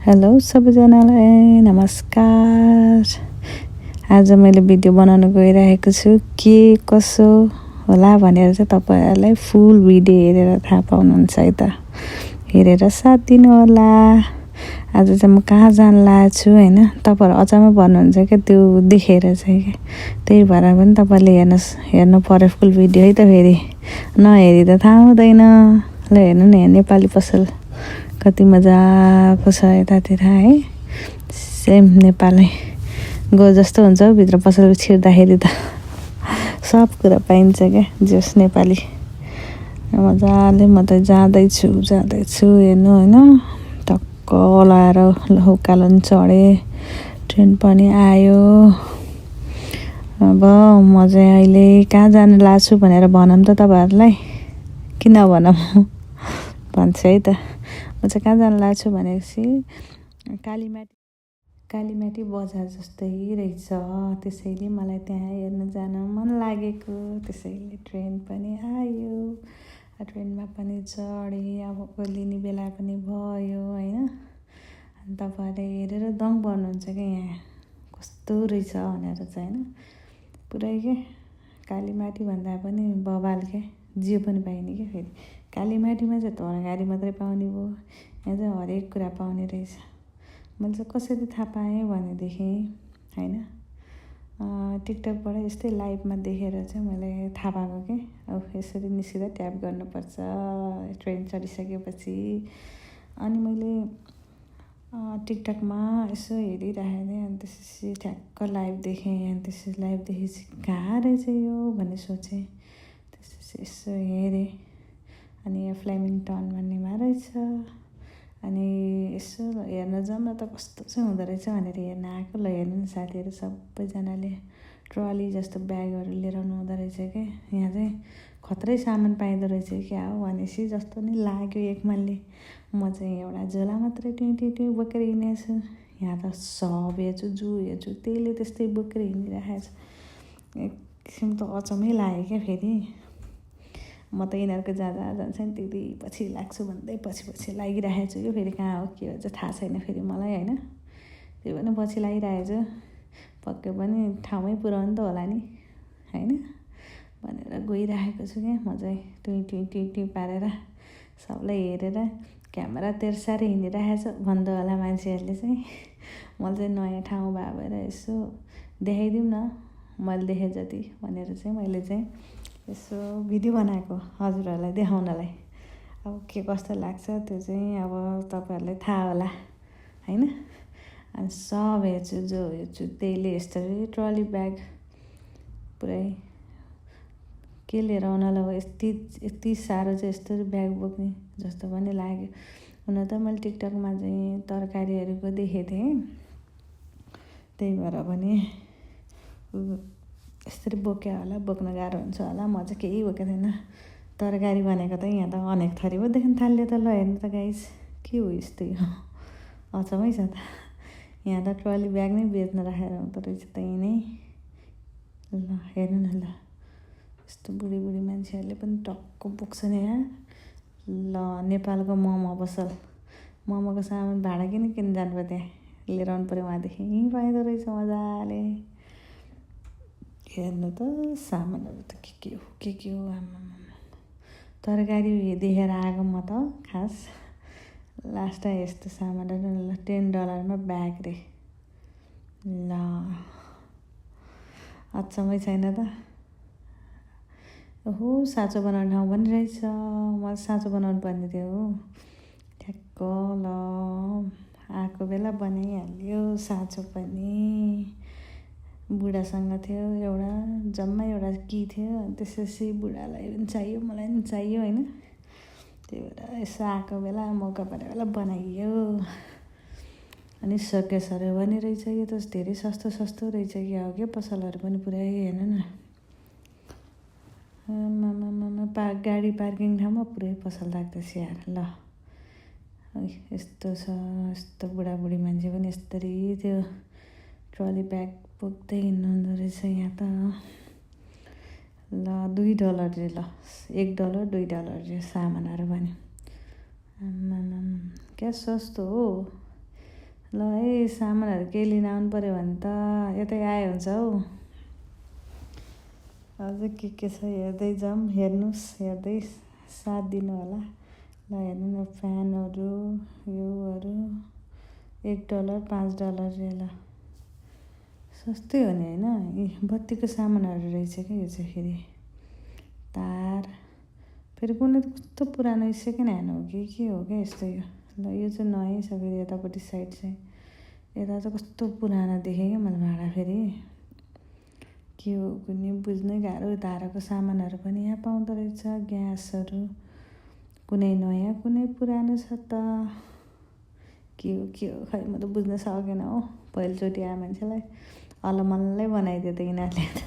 Hello सबैजनालाई नमस्कार। आज मैले भिडियो बनाउन गइरहेको छु के कसो होला भनेर चाहिँ तपाईहरुलाई फुल भिडियो हेरेर थाहा पाउनुहुन्छ है त। हेरेर साथ दिनु होला। आज चाहिँ म कहाँ जान लागेको छु हैन, तपाईहरु अचम्म पर्नुहुन्छ के त्यो देखेर चाहिँ के। त्यही भएर पनि तपाईले हेर्नु पर्यो फुल भिडियो है त। फेरि नहेरी त थाहा हुँदैन। ल हेर्नु न, नेपाली पसल कति मजाको छ यतातिर है। सेम नेपालै गो जस्तो हुन्छ भित्र पसल छिर्दाखेरि त सब कुरा पाइन्छ क्या। जस नेपाली मजाले म त जाँदैछु हेर्नु हैन। टक्क लाएर उकालो चढे, ट्रेन पनि आयो। अब म चाहिँ अहिले कहाँ जान लाग्छु भनेर भनौँ त तपाईहरुलाई, किन भनौँ भन्छ है त। म चाहिँ कहाँ जान लाग्छु भनेपछि कालीमाटी बजार जस्तै रहेछ। त्यसैले मलाई त्यहाँ हेर्न जान मन लागेको। त्यसैले ट्रेन पनि आयो, ट्रेनमा पनि चढेँ। अब ओर्लिने बेला पनि भयो हैन। अनि तपाईहरुले हेरेर दङ पर्नुहुन्छ क्या यहाँ कस्तो रहेछ भनेर चाहिँ हैन। पुरै के कालीमाटी भन्दा पनि बबाल के जे पनि पाइने के। फेरि कालीमाटीमा चाहिँ तरकारी मात्रै पाउने भयो, यहाँ चाहिँ हरेक कुरा पाउने रहेछ। मैले चाहिँ कसरी थाहा पाएँ भनेदेखि हैन, टिकटकबाट यस्तै लाइभमा देखेर चाहिँ मैले थाहा पाएको के। अब यसरी निस्किँदा ट्याप गर्नुपर्छ ट्रेन चढिसकेपछि। अनि मैले टिकटकमा यसो हेरिरहेको थिएँ। अनि त्यसपछि ठ्याक्क लाइभ देखेँ। अनि त्यसपछि लाइभ देखेपछि कहाँ रहेछ यो भन्ने सोचेँ। त्यसपछि यसो हेरेँ, अनि यो फ्लेमिङटन भन्नेमा रहेछ। अनि यसो हेर्न जाऊँ न त कस्तो चाहिँ हुँदो रहेछ भनेर हेर्न आएको। ल हेर्नु न साथीहरू सबैजनाले ट्रली जस्तो ब्यागहरू लिएर आउनु हुँदो रहेछ क्या। यहाँ चाहिँ खत्रै सामान पाइँदो रहेछ क्या हो भनेपछि जस्तो नि लाग्यो एकमनले। म चाहिँ एउटा झोला मात्रै ट्युँ बोकेर हिँडेको छु। यहाँ त सब हेर्छु, जो हेर्छु त्यसले त्यस्तै बोकेर हिँडिरहेको छु। एक किसिम त अचम्मै लाग्यो क्या। फेरि म त यिनीहरूको जान्छ नि त्यति पछि लाग्छु भन्दै पछि लागिरहेको छु कि। फेरि कहाँ हो के हो चाहिँ थाहा छैन फेरि मलाई हैन। त्यो पनि पछि लागिरहेको छु। पक्कै पनि ठाउँमै पुऱ्याउनु त होला नि हैन भनेर गइरहेको छु क्या। म चाहिँ ट्युँ पारेर सबलाई हेरेर क्यामेरा तेर्साएर हिँडिरहेको छु भन्दै होला मान्छेहरूले चाहिँ। मैले चाहिँ नयाँ ठाउँ भएर यसो देखाइदिउँ न मैले देखेँ जति भनेर चाहिँ मैले चाहिँ यसो भिडियो बनाएको हजुरहरूलाई देखाउनलाई। अब के कस्तो लाग्छ त्यो चाहिँ अब तपाईहरुलाई थाहा होला हैन। अनि सब हेर्छु, जो हेर्छु त्यहीले यस्तरी ट्रली ब्याग पुरै के लिएर आउनलाई हो। यति साह्रो चाहिँ यस्तरी ब्याग बोक्ने जस्तो पनि लाग्यो। हुन त मैले टिकटकमा चाहिँ तरकारीहरूको देखेको थिएँ, त्यही भएर पनि यसरी बोक्यो होला, बोक्न गाह्रो हुन्छ होला। म चाहिँ केही बोकेको थिएन। तरकारी भनेको त यहाँ त अनेक थरी पो देख्न थाल्यो त। ल हेर्नु त गाइस के हो यस्तो यो अचम्मै छ त। यहाँ त ट्रली ब्याग नै बेच्न राखेर हुँदो रहेछ त्यही नै। ल हेर्नु न, ल यस्तो बुढी मान्छेहरूले पनि टक्क बोक्छन् यहाँ। ल नेपालको मोमो पसल, मोमोको सामान भाडा किन जानु पर्यो, त्यहाँ लिएर आउनु पर्यो वहाँदेखि। यहीँ पाइँदो रहेछ मजाले। हेर्नु त सामानहरू त के हो आम्मामा। तरकारी देखेर आएको म त खास लास्टमा यस्तो सामानहरू ल $10 ब्याग रे। ल अचम्मै छैन त। ओहो साँचो बनाउने ठाउँ पनि रहेछ। मलाई साँचो बनाउनु पर्ने थियो हो। ठ्याक्क ल आएको बेला बनाइहाल्यो साँचो पनि। बुढासँग थियो एउटा, जम्मा एउटा की थियो। अनि त्यसपछि बुढालाई पनि चाहियो, मलाई पनि चाहियो हैन। त्यही भएर यसो आएको बेला मौका परेको बेला बनाइयो। अनि सकेसहरू पनि रहेछ। यो त धेरै सस्तो रहेछ क्या हो क्या। पसलहरू पनि पुरै हेर्नु न आमामामा गाडी पार्किङ ठाउँमा पुरै पसल राख्दैछ यार। ल यस्तो छ, यस्तो बुढाबुढी मान्छे पनि यस्तरी त्यो ट्रली ब्याग बोक्दै हिँड्नु हुँदो रहेछ यहाँ त। ल $2 रे। ल $1 $2 रे सामानहरू पनि। आम्मामा क्या सस्तो हो। ल है सामानहरू केही लिन आउनु पऱ्यो भने त यतै आए हुन्छ हौ। अझै के छ हेर्दै जाऊँ, हेर्नुहोस्, हेर्दै साथ दिनु होला। ल हेर्नु न फ्यानहरू योहरू $1 $5 रे। ल सस्तै हो नि होइन। यी बत्तीको सामानहरू रहेछ क्या यो चाहिँ। फेरि तार फेरि कुनै कस्तो पुरानो सेकेन्ड ह्यान्ड हो कि के हो क्या यस्तो यो। ल यो चाहिँ नयाँ छ। फेरि यतापट्टि साइड चाहिँ यता चाहिँ कस्तो पुरानो देखेँ क्या मैले भाडा। फेरि के हो कुनै बुझ्नै गाह्रो। धाराको सामानहरू पनि यहाँ पाउँदो रहेछ, ग्यासहरू कुनै नयाँ कुनै पुरानो छ त के हो खै म त बुझ्न सकेन हो। पहिलोचोटि आए मान्छेलाई अलमल्लै बनाइदियो त यिनीहरूले त।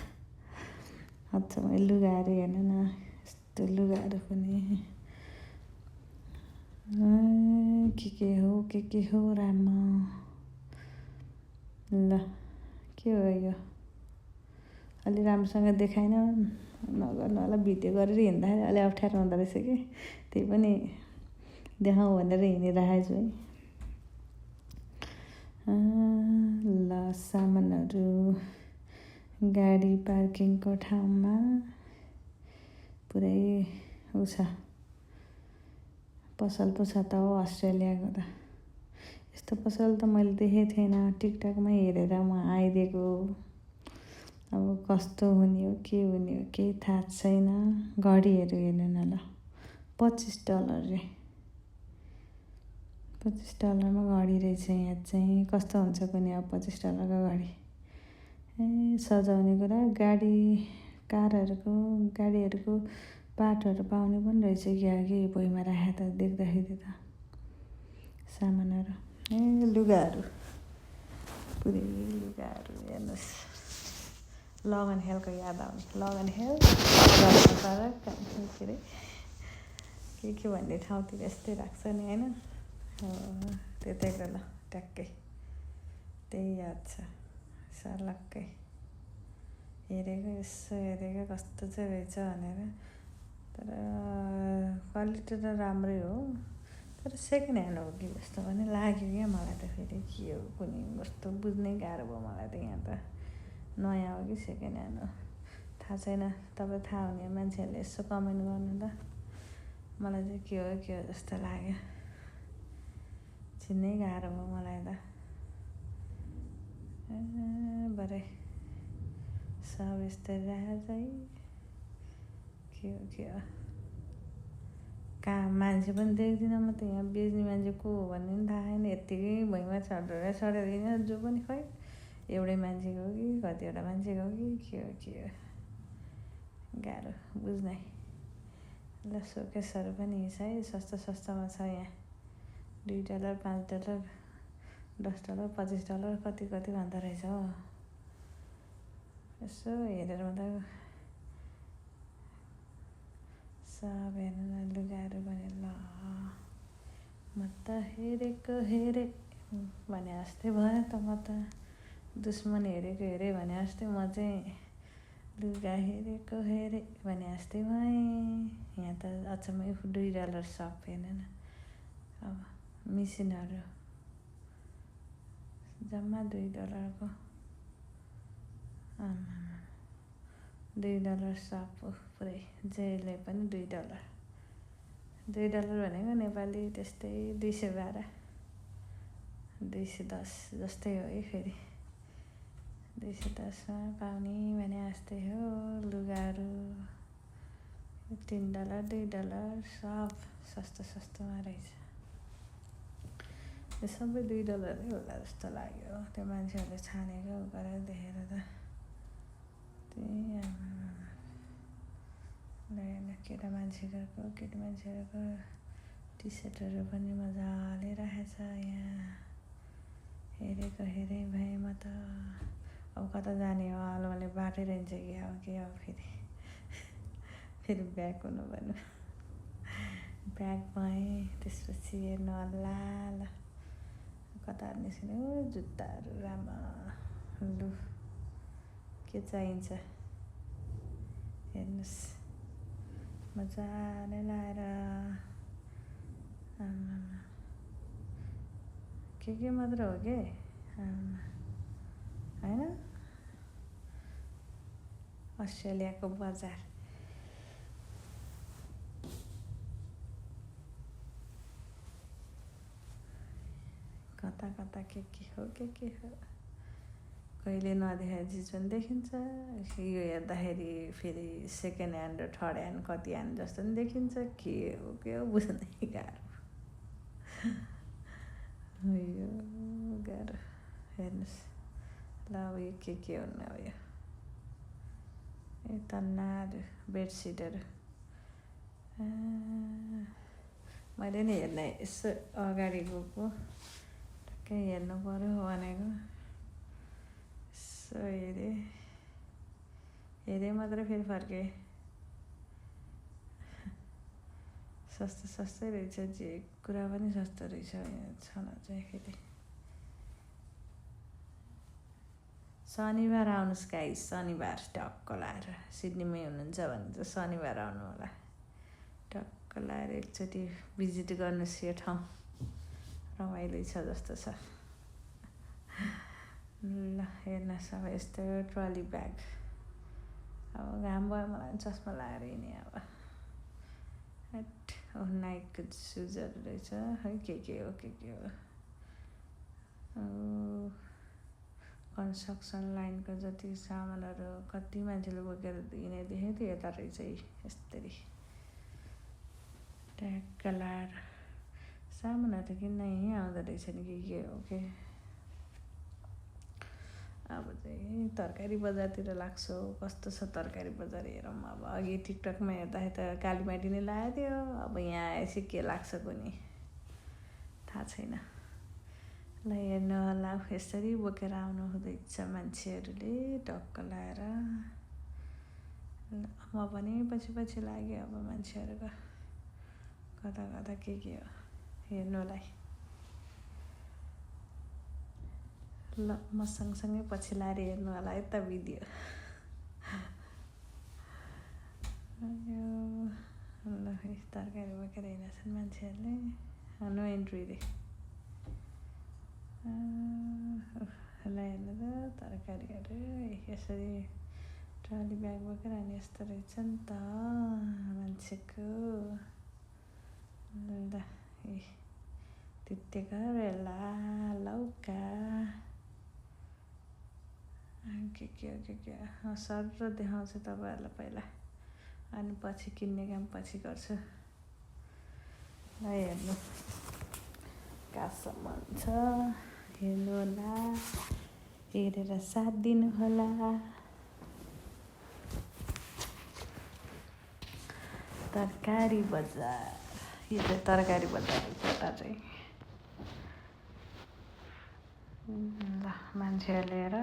अच्छा लुगाहरू हेर्नु न, यस्तो लुगाहरू पनि के हो रामा। ल के हो यो अलि राम्रोसँग देखाइन नगर्नु होला। भिडियो गरेर हिँड्दाखेरि अलि अप्ठ्यारो हुँदो रहेछ कि, त्यही पनि देखाउँ भनेर हिँडिरहेछु है। ल सामानहरू गाडी पार्किङको ठाउँमा पुरै उ छ, पसल पो छ त हो अस्ट्रेलियाको त। यस्तो पसल त मैले देखेको थिएन, टिकटकमा हेरेर म आइदिएको। अब कस्तो हुने हो के हुने हो केही थाहा छैन। घडीहरू हेर्नु न ल, $25 रे। $25 घडी रहेछ यहाँ चाहिँ। कस्तो हुन्छ कुनै अब $25 घडी। सजाउने कुरा गाडीहरूको पार्टहरू पाउने पनि रहेछ कि भुइँमा राखेको त देख्दाखेरि त सामानहरू। लुगाहरू पुरै लुगाहरू हेर्नुहोस्। लगन हेलको याद आउने। लगन हेल के अरे के भन्ने ठाउँतिर यस्तै राख्छ नि होइन। त्यतैको ल ट्याक्कै त्यही याद छ सर्लक्कै। हेरेको यसो हेरेको कस्तो चाहिँ रहेछ भनेर। तर क्वालिटी त राम्रै हो, तर सेकेन्ड ह्यान्ड हो कि जस्तो पनि लाग्यो क्या मलाई त। फेरि के हो कुनै कस्तो बुझ्नै गाह्रो भयो मलाई त। यहाँ त नयाँ हो कि सेकेन्ड ह्यान्ड हो थाहा छैन। तपाईँ थाहा हुने मान्छेहरूले यसो कमेन्ट गर्नु त। मलाई चाहिँ के हो जस्तो लाग्यो, चिन्नै गाह्रो भयो मलाई त। भरे सब यस्तै रहेछ है। के हो कहाँ मान्छे पनि देख्दिनँ म त। यहाँ बेच्ने मान्छे को हो भन्ने पनि थाहा छैन। यत्तिकै भुइँमा छरेर हिँडेर जो पनि खै एउटै मान्छेको हो कि कतिवटा मान्छेको हो कि के हो गाह्रो बुझ्नै। ल सोकेसहरू पनि छ है, सस्तोमा छ यहाँ। $2 $5 $10 $25 कति भन्दो रहेछ हो। यसो हेरेर मात्रै सब हेर्नु न लुगाहरू पनि। ल म त हेरेको भने जस्तै भयो त। म त दुश्मन हेरेको भने जस्तै म चाहिँ लुगा हेरेको भने जस्तै भएँ। यहाँ त अचम्मै $2 सप हेर्नु न। अब मिसिनहरू जम्मा $2 को। $2 सप पुरै जेले पनि $2 भनेको नेपाली त्यस्तै 212 210 जस्तै हो है। फेरि 210मा पाउने भने जस्तै हो लुगाहरू। $3 $2 सब सस्तोमा रहेछ। यो सबै $2 होला जस्तो लाग्यो त्यो मान्छेहरूले छानेको गरेर देखेर त। त्यही केटा मान्छेहरूको टी सर्टहरू पनि मजाले राखेछ यहाँ। हेरेको भएँ म त। अब कता जाने हो मैले बाटै रहन्छ कि अब के हो। फेरि ब्याग हुनु भन्नु ब्याग भएँ। त्यसपछि हेर्नु होला। ल कता निस्किने हो जुत्ताहरू रामा। लु के चाहिन्छ हेर्नुहोस् मजाले लाएर। के मात्र हो के होइन अस्ट्रेलियाको बजार कता कता के हो कहिले नदेखाए चिज पनि देखिन्छ यो हेर्दाखेरि फेरि सेकेन्ड ह्यान्ड र थर्ड ह्यान्ड कति ह्यान्ड जस्तो पनि देखिन्छ के हो बुझ्नै गाह्रो यो गाह्रो हेर्नुहोस् ल अब यो के हुन्न अब यो तन्नाहरू बेडसिटहरू मैले नि हेर्न यसो अगाडि गएको टक्कै हेर्नु पऱ्यो भनेको यसो हेरेँ मात्रै फेरि फर्केँ सस्तै रहेछ जे कुरा पनि सस्तो रहेछ छन चाहिँ फेरि शनिबार आउनुहोस् गाइस शनिबार टक्क लाएर सिडनीमै हुनुहुन्छ भने चाहिँ शनिबार आउनु होला टक्क लाएर एकचोटि भिजिट गर्नुहोस् यो ठाउँ रमाइलो छ जस्तो छ ल हेर्नुहोस् अब यस्तो ट्रली ब्याग अब घाम भयो मलाई चस्मा लगाएर हिँडेँ अब नाइकको सुजहरू रहेछ है के हो कन्स्ट्रक्सन लाइनको जति सामानहरू कति मान्छेले बोकेर हिँडे देखेँ थियो यता रहेछ यस्तरी ट्याक्क लाएर सामानहरू त किन्न यहीँ आउँदो रहेछ नि के हो के अब चाहिँ तरकारी बजारतिर लाग्छु कस्तो छ तरकारी बजार हेरौँ अब अघि टिकटकमा हेर्दाखेरि त कालीमाटी नै लागेको थियो अब यहाँ आएपछि के लाग्छ कुनै थाहा छैन ल हेर्नु होला यसरी बोकेर आउनु हुँदैछ मान्छेहरूले टक्क लाएर म पनि पछि लाग्यो अब मान्छेहरूको कता के हो हेर्नुलाई ल म सँगसँगै पछि लाएर हेर्नु होला यता भिडियो ल तरकारी बोकेर हिँडेछन् मान्छेहरूले नो एन्ट्री रे ल हेर्नु त तरकारीहरू यसरी ट्रली ब्याग बोकेर अनि यस्तो रहेछ नि त मान्छेको ल तितेकरेला लौका के सर देखाउँछु तपाईँहरूलाई पहिला अनि पछि किन्ने काम पछि गर्छु ल हेर्नु कहाँसम्म छ हेर्नु होला हेरेर साथ दिनु होला तरकारी बजार यो चाहिँ तरकारी बजार यता चाहिँ ल मान्छेहरूले लिएर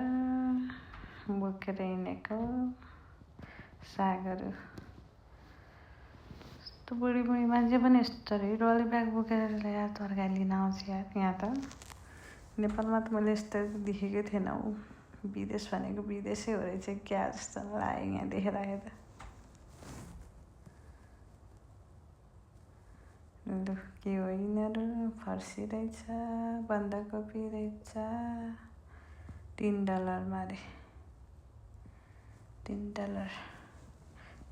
बोकेर हिँडेको सागहरू यस्तो बुढी मान्छे पनि यस्तो रे ट्रली ब्याग बोकेर ल्याएर तरकारी लिन आउँछ यहाँ त नेपालमा त मैले यस्तो देखेकै थिएन हौ विदेश भनेको विदेशै हो रहेछ क्या जस्तो लाग्यो यहाँ देखेर आयो त लु के हो यिनीहरू फर्सी रहेछ बन्दाकोपी रहेछ $3 अरे $3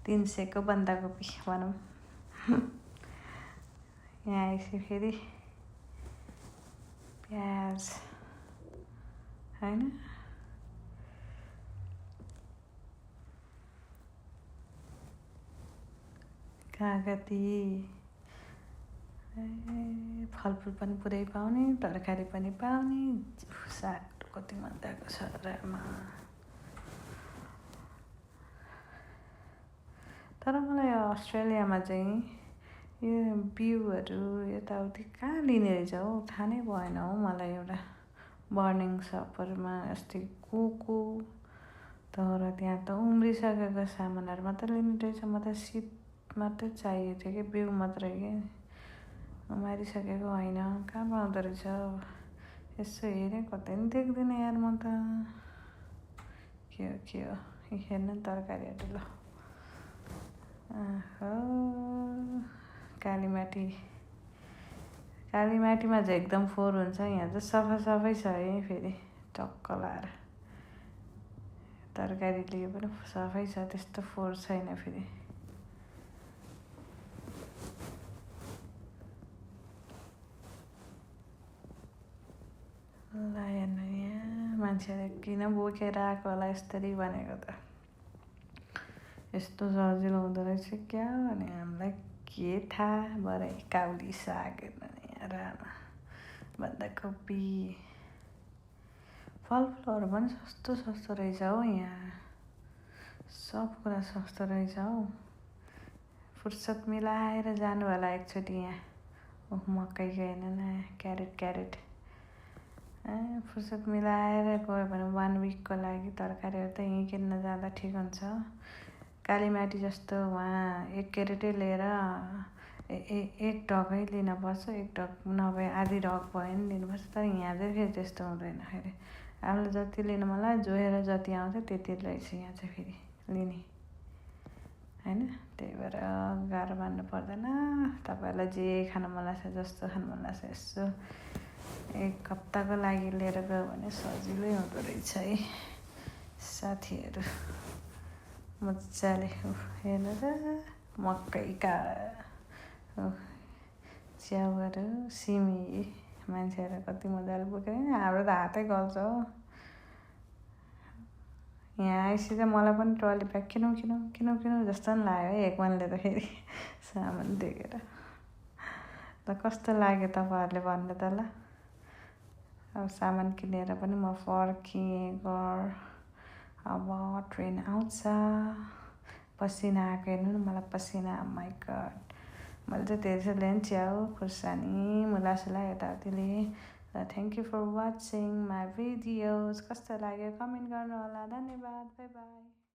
300 को बन्दाकोपी भनौँ यहाँ आएपछि फेरि प्याज होइन कागती फलफुल पनि पुरै पाउने तरकारी पनि पाउने साग कति मजाको छ रामा तर मलाई अस्ट्रेलियामा चाहिँ यो बिउहरू यताउति कहाँ लिने रहेछ हौ थाहा नै भएन हौ मलाई एउटा बर्निङ सपरमा अस्ति कोको तर त्यहाँ त उम्रिसकेको सामानहरू मात्रै लिने रहेछ म त सिड मात्रै चाहिएको थियो कि बिउ मात्रै के उमारिसकेको होइन कहाँ पाउँदो रहेछ यसो हेरेँ कतै पनि देख्दिनँ यार म त के हो हेर्नु तरकारीहरू ल कालीमाटी कालीमाटीमा चाहिँ एकदम फोहोर हुन्छ, यहाँ चाहिँ सफा छ है। फेरि टक्क लाएर तरकारी लिए पनि सफै छ, त्यस्तो फोहोर छैन। फेरि ल हेर्नु, यहाँ मान्छेले किन बोकेर आएको होला यसरी भनेको त। यस्तो सजिलो हुँदो रहेछ क्या भने हामीलाई के थाहा। भरे काउली साग हेर्नु यहाँ, रामा बन्दाकोपी, फलफुलहरू पनि सस्तो रहेछ हौ यहाँ। सब कुरा सस्तो रहेछ हौ। फुर्सद मिलाएर जानु होला एकचोटि यहाँ। मकैको हेर्नु न, क्यारेट फुर्सद मिलाएर गयो भने 1 विकको लागि तरकारीहरू त यहीँ किन्न जाँदा ठिक हुन्छ। कालीमाटी जस्तो वहाँ 1 क्यारेटै लिएर एक ढकै लिनुपर्छ, 1 ढक नभए आधी ढक भयो नि लिनुपर्छ। तर यहाँ चाहिँ फेरि त्यस्तो हुँदैन। फेरि आफूले जति लिनु मलाई जोएर जति आउँछ त्यति रहेछ यहाँ चाहिँ फेरि लिने होइन। त्यही भएर गाह्रो मान्नु पर्दैन। तपाईँहरूलाई जे खानु मन लाग्छ, जस्तो खानु मन लाग्छ, यसो 1 हप्ताको लागि लिएर गयो भने सजिलै हुँदो रहेछ है साथीहरू। मजाले हेर्नु त, मकैका च्याउहरू, सिमी, मान्छेहरू कति मजाले बोकेर। हाम्रो त हातै गल्छ हो। यहाँ आएपछि चाहिँ मलाई पनि ट्रली ब्याग किनौँ जस्तो पनि लाग्यो है एकमनले त। फेरि सामान देखेर ल कस्तो लाग्यो तपाईँहरूले भन्नु त ल। अब सामान किनेर पनि म फर्केँ घर। अब ट्रेन आउँछ। पसिना आएको हेर्नु न, मलाई पसिना, माई गड। मैले चाहिँ त्यसैले नि च्याउ खुर्सानी मुलासुला यताउति लिएँ। र thank you for watching my videos. कस्तो लाग्यो कमेन्ट गर्नु होला। धन्यवाद, बाई बाई।